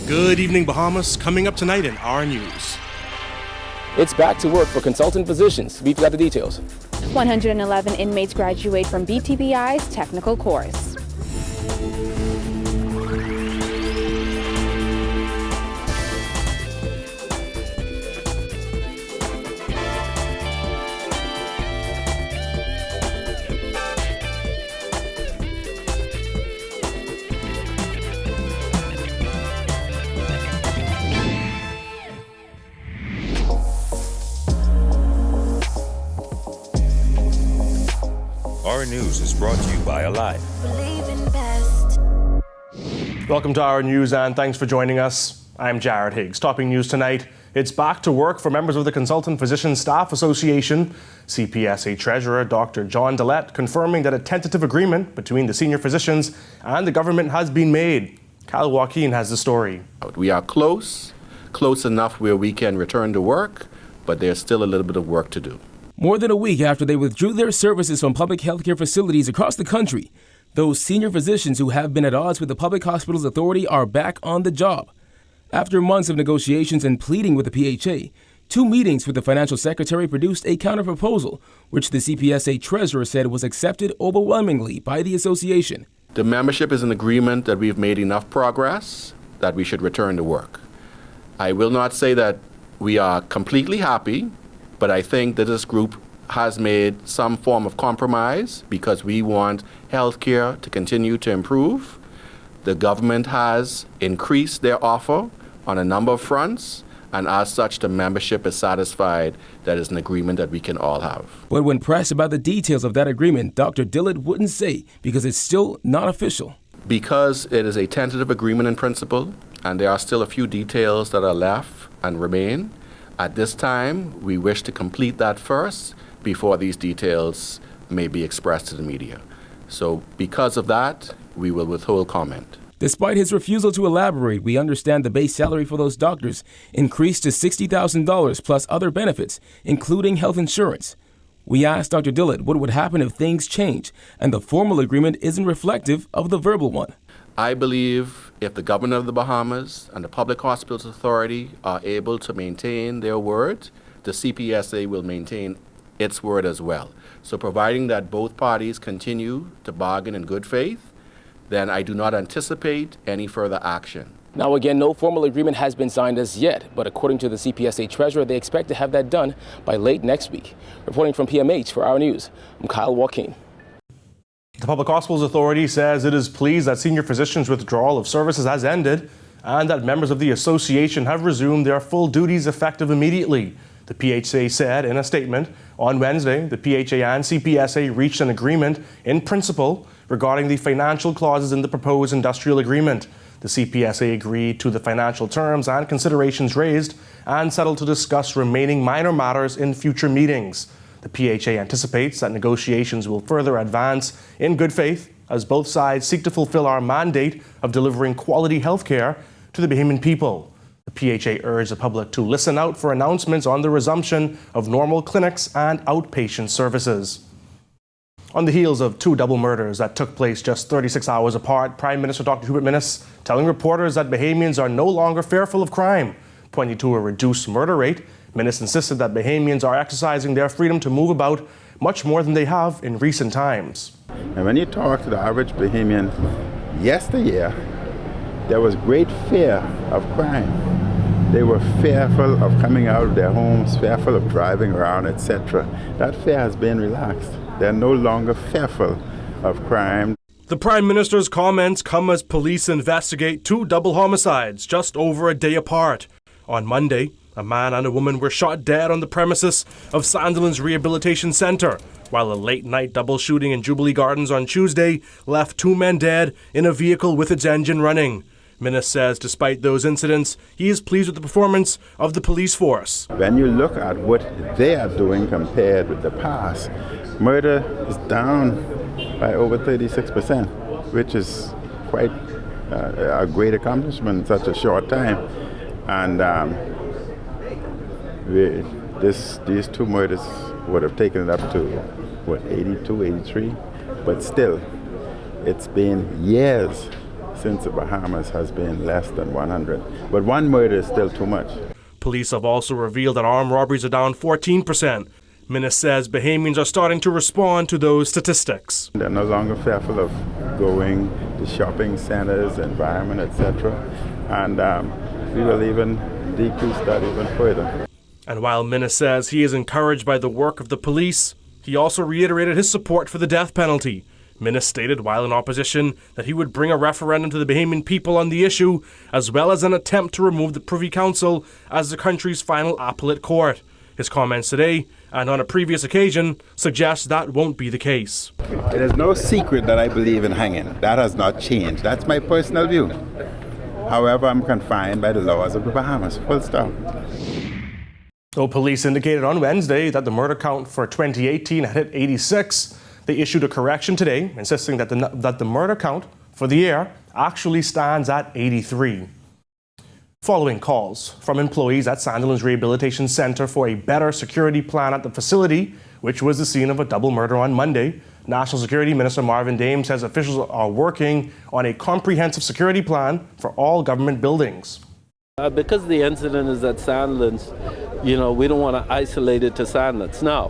Good evening, Bahamas. Coming up tonight in our news. It's back to work for consultant physicians. We've got the details. 111 inmates graduate from BTBI's technical course. Our News is brought to you by Alive. Welcome to Our News and thanks for joining us. I'm Jared Higgs. Topping news tonight, it's back to work for members of the Consultant Physician Staff Association. CPSA Treasurer Dr. John Dillett confirming that a tentative agreement between the senior physicians and the government has been made. Kyle Joaquin has the story. We are close enough where we can return to work, but there's still a little bit of work to do. More than a week after they withdrew their services from public healthcare facilities across the country, those senior physicians who have been at odds with the Public Hospitals Authority are back on the job. After months of negotiations and pleading with the PHA, 2 meetings with the financial secretary produced a counterproposal, which the CPSA treasurer said was accepted overwhelmingly by the association. The membership is in agreement that we've made enough progress that we should return to work. I will not say that we are completely happy, but I think that this group has made some form of compromise because we want healthcare to continue to improve. The government has increased their offer on a number of fronts, and as such, the membership is satisfied that it's an agreement that we can all have. But when pressed about the details of that agreement, Dr. Dillett wouldn't say because it's still not official. Because it is a tentative agreement in principle, and there are still a few details that are left and remain, at this time, we wish to complete that first before these details may be expressed to the media. So because of that, we will withhold comment. Despite his refusal to elaborate, we understand the base salary for those doctors increased to $60,000 plus other benefits, including health insurance. We asked Dr. Dillett what would happen if things change and the formal agreement isn't reflective of the verbal one. I believe if the government of the Bahamas and the Public Hospitals Authority are able to maintain their word, the CPSA will maintain its word as well. So providing that both parties continue to bargain in good faith, then I do not anticipate any further action. Now again, no formal agreement has been signed as yet, but according to the CPSA treasurer, they expect to have that done by late next week. Reporting from PMH for Our News, I'm Kyle Joaquin. The Public Hospitals Authority says it is pleased that senior physicians' withdrawal of services has ended and that members of the association have resumed their full duties effective immediately. The PHA said in a statement on Wednesday, the PHA and CPSA reached an agreement in principle regarding the financial clauses in the proposed industrial agreement. The CPSA agreed to the financial terms and considerations raised and settled to discuss remaining minor matters in future meetings. The PHA anticipates that negotiations will further advance in good faith as both sides seek to fulfill our mandate of delivering quality health care to the Bahamian people. The PHA urged the public to listen out for announcements on the resumption of normal clinics and outpatient services. On the heels of 2 double murders that took place just 36 hours apart, Prime Minister Dr. Hubert Minnis telling reporters that Bahamians are no longer fearful of crime, pointing to a reduced murder rate. Minnis insisted that Bahamians are exercising their freedom to move about much more than they have in recent times. And when you talk to the average Bahamian, yesteryear, there was great fear of crime. They were fearful of coming out of their homes, fearful of driving around, etc. That fear has been relaxed. They're no longer fearful of crime. The Prime Minister's comments come as police investigate 2 double homicides just over a day apart. On Monday, a man and a woman were shot dead on the premises of Sandilands Rehabilitation Centre, while a late-night double shooting in Jubilee Gardens on Tuesday left 2 men dead in a vehicle with its engine running. Minnis says despite those incidents, he is pleased with the performance of the police force. When you look at what they are doing compared with the past, murder is down by over 36%, which is quite a great accomplishment in such a short time. And these 2 murders would have taken it up to, 82, 83? But still, it's been years since the Bahamas has been less than 100. But one murder is still too much. Police have also revealed that armed robberies are down 14%. Minnis says Bahamians are starting to respond to those statistics. They're no longer fearful of going to shopping centers, environment, etc. And we will even decrease that even further. And while Minnis says he is encouraged by the work of the police, he also reiterated his support for the death penalty. Minnis stated while in opposition that he would bring a referendum to the Bahamian people on the issue, as well as an attempt to remove the Privy Council as the country's final appellate court. His comments today, and on a previous occasion, suggest that won't be the case. It is no secret that I believe in hanging. That has not changed. That's my personal view. However, I'm confined by the laws of the Bahamas. Full stop. Though police indicated on Wednesday that the murder count for 2018 had hit 86, they issued a correction today, insisting that the murder count for the year actually stands at 83. Following calls from employees at Sandilands Rehabilitation Center for a better security plan at the facility, which was the scene of a double murder on Monday, National Security Minister Marvin Dame says officials are working on a comprehensive security plan for all government buildings. Because the incident is at Sandilands, we don't want to isolate it to Sandilands now.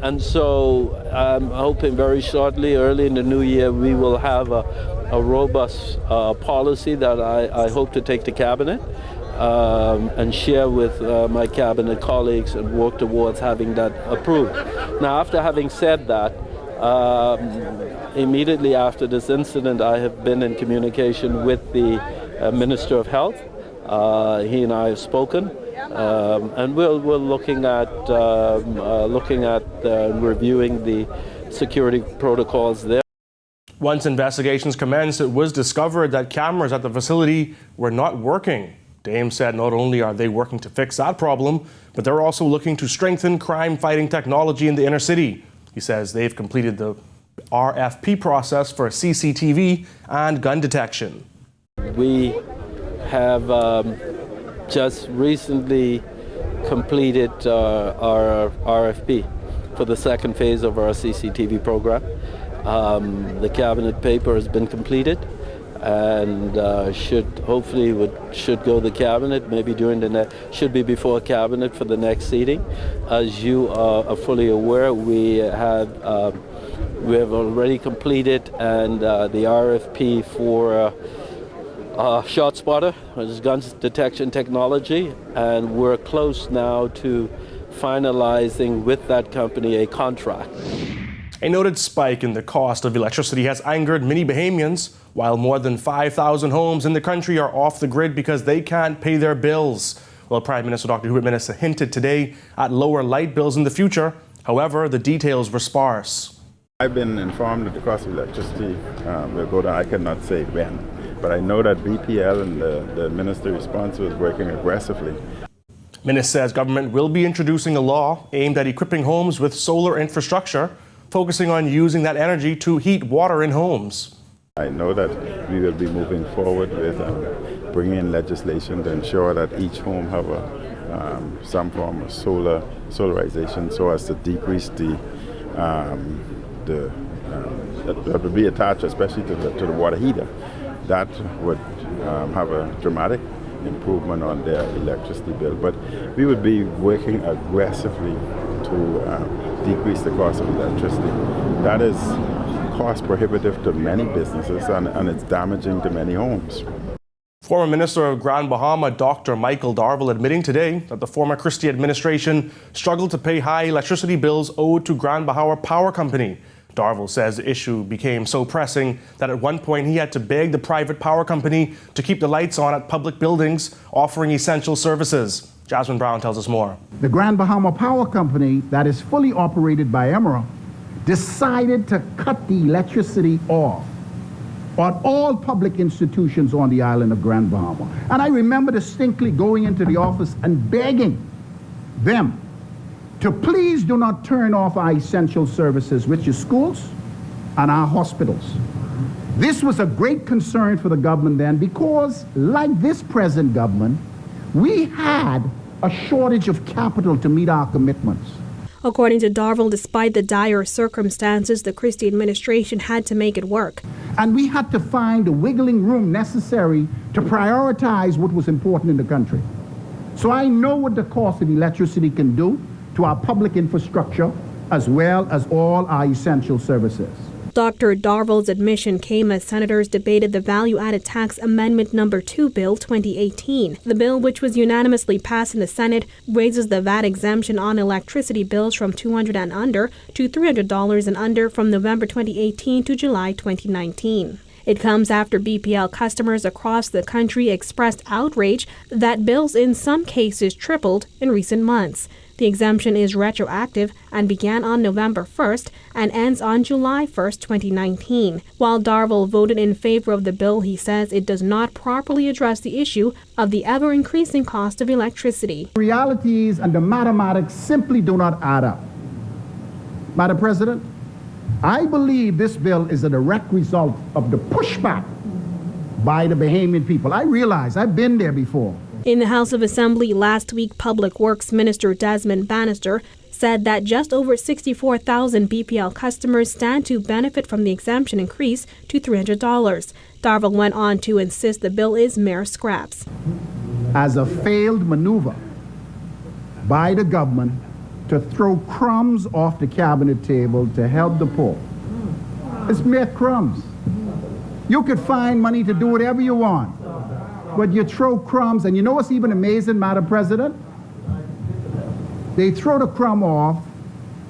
And so I'm hoping very shortly, early in the new year, we will have a robust policy that I hope to take to Cabinet and share with my Cabinet colleagues and work towards having that approved. Now, after having said that, immediately after this incident, I have been in communication with the Minister of Health. He and I have spoken. And we're looking at reviewing the security protocols there. Once investigations commenced, it was discovered that cameras at the facility were not working. Dame said not only are they working to fix that problem, but they're also looking to strengthen crime-fighting technology in the inner city. He says they've completed the RFP process for CCTV and gun detection. We have just recently completed our RFP for the second phase of our CCTV program. The cabinet paper has been completed and should go to the cabinet, maybe should be before cabinet for the next seating. As you are fully aware, we have already completed and the RFP for shot spotter, which is gun detection technology, and we're close now to finalizing with that company a contract. A noted spike in the cost of electricity has angered many Bahamians, while more than 5,000 homes in the country are off the grid because they can't pay their bills. Well, Prime Minister Dr. Hubert Minnis hinted today at lower light bills in the future. However, the details were sparse. I've been informed that the cost of electricity will go down. I cannot say when, but I know that BPL and the minister responsible is working aggressively. Minnis says government will be introducing a law aimed at equipping homes with solar infrastructure, focusing on using that energy to heat water in homes. I know that we will be moving forward with bringing in legislation to ensure that each home have some form of solarization, so as to decrease that would be attached, especially to the water heater. That would have a dramatic improvement on their electricity bill. But we would be working aggressively to decrease the cost of electricity. That is cost prohibitive to many businesses and it's damaging to many homes. Former Minister of Grand Bahama, Dr. Michael Darville, admitting today that the former Christie administration struggled to pay high electricity bills owed to Grand Bahama Power Company. Darville says the issue became so pressing that at one point he had to beg the private power company to keep the lights on at public buildings offering essential services. Jasmine Brown tells us more. The Grand Bahama Power Company, that is fully operated by Emerald, decided to cut the electricity off on all public institutions on the island of Grand Bahama. And I remember distinctly going into the office and begging them to please do not turn off our essential services, which is schools and our hospitals. This was a great concern for the government then because, like this present government, we had a shortage of capital to meet our commitments. According to Darville, despite the dire circumstances, the Christie administration had to make it work. And we had to find the wiggling room necessary to prioritize what was important in the country. So I know what the cost of electricity can do to our public infrastructure as well as all our essential services. Dr. Darville's admission came as senators debated the Value-Added Tax Amendment No. 2 Bill 2018. The bill, which was unanimously passed in the Senate, raises the VAT exemption on electricity bills from $200 and under to $300 and under from November 2018 to July 2019. It comes after BPL customers across the country expressed outrage that bills in some cases tripled in recent months. The exemption is retroactive and began on November 1st and ends on July 1st, 2019. While Darville voted in favor of the bill, he says it does not properly address the issue of the ever-increasing cost of electricity. The realities and the mathematics simply do not add up. Madam President, I believe this bill is a direct result of the pushback by the Bahamian people. I realize I've been there before. In the House of Assembly last week, Public Works Minister Desmond Bannister said that just over 64,000 BPL customers stand to benefit from the exemption increase to $300. Darville went on to insist the bill is mere scraps. As a failed maneuver by the government to throw crumbs off the cabinet table to help the poor. It's mere crumbs. You could find money to do whatever you want. But you throw crumbs, and you know what's even amazing, Madam President? They throw the crumb off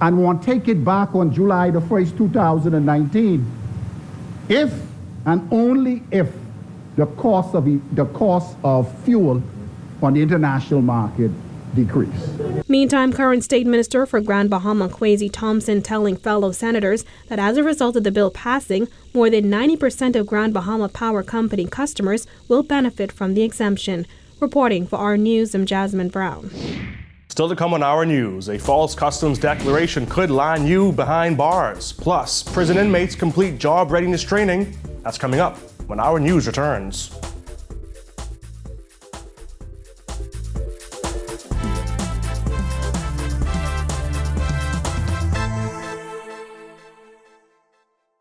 and won't take it back on July the 1st, 2019, if and only if the cost of fuel on the international market decrease. Meantime, current State Minister for Grand Bahama, Kwesi Thompson, telling fellow senators that as a result of the bill passing, more than 90% of Grand Bahama Power Company customers will benefit from the exemption. Reporting for our news, I'm Jasmine Brown. Still to come on Our News, a false customs declaration could land you behind bars. Plus, prison inmates complete job readiness training. That's coming up when Our News returns.